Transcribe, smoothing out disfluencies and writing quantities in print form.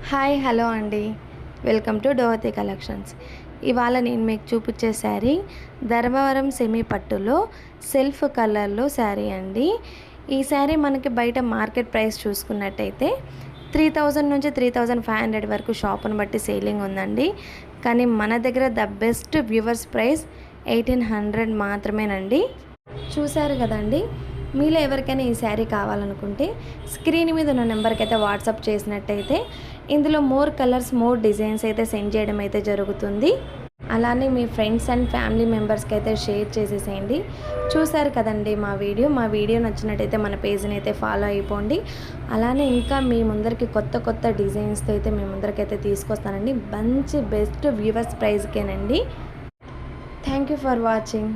Hi hello అండి. Welcome to Dohati collections. ఇవాళ నేను మీకు చూపించే శారీ ధర్మవరం సెమీ పట్టులో సెల్ఫ్ కలర్లో శారీ అండి. ఈ శారీ మనకి బయట మార్కెట్ ప్రైస్ చూసుకున్నట్టయితే 3000 నుంచి 3500 వరకు షాప్ను బట్టి సేలింగ్ ఉందండి. కానీ మన దగ్గర ద బెస్ట్ వ్యూవర్స్ ప్రైస్ 1800 మాత్రమేనండి. చూశారు కదండి. మీలో ఎవరికైనా ఈ శారీ కావాలనుకుంటే స్క్రీన్ మీద ఉన్న నెంబర్కి అయితే వాట్సాప్ చేసినట్టయితే ఇందులో మోర్ కలర్స్ మోర్ డిజైన్స్ అయితే సెండ్ చేయడం అయితే జరుగుతుంది. అలానే మీ ఫ్రెండ్స్ అండ్ ఫ్యామిలీ మెంబర్స్కి అయితే షేర్ చేసేసేయండి. చూసారు కదండి మా వీడియో నచ్చినట్టయితే మన పేజ్ని అయితే ఫాలో అయిపోండి. అలానే ఇంకా మీ ముందరికి కొత్త డిజైన్స్తో అయితే మీ ముందరికి అయితే తీసుకొస్తానండి. మంచి బెస్ట్ వ్యూవర్స్ ప్రైస్కేనండి. Thank you for watching.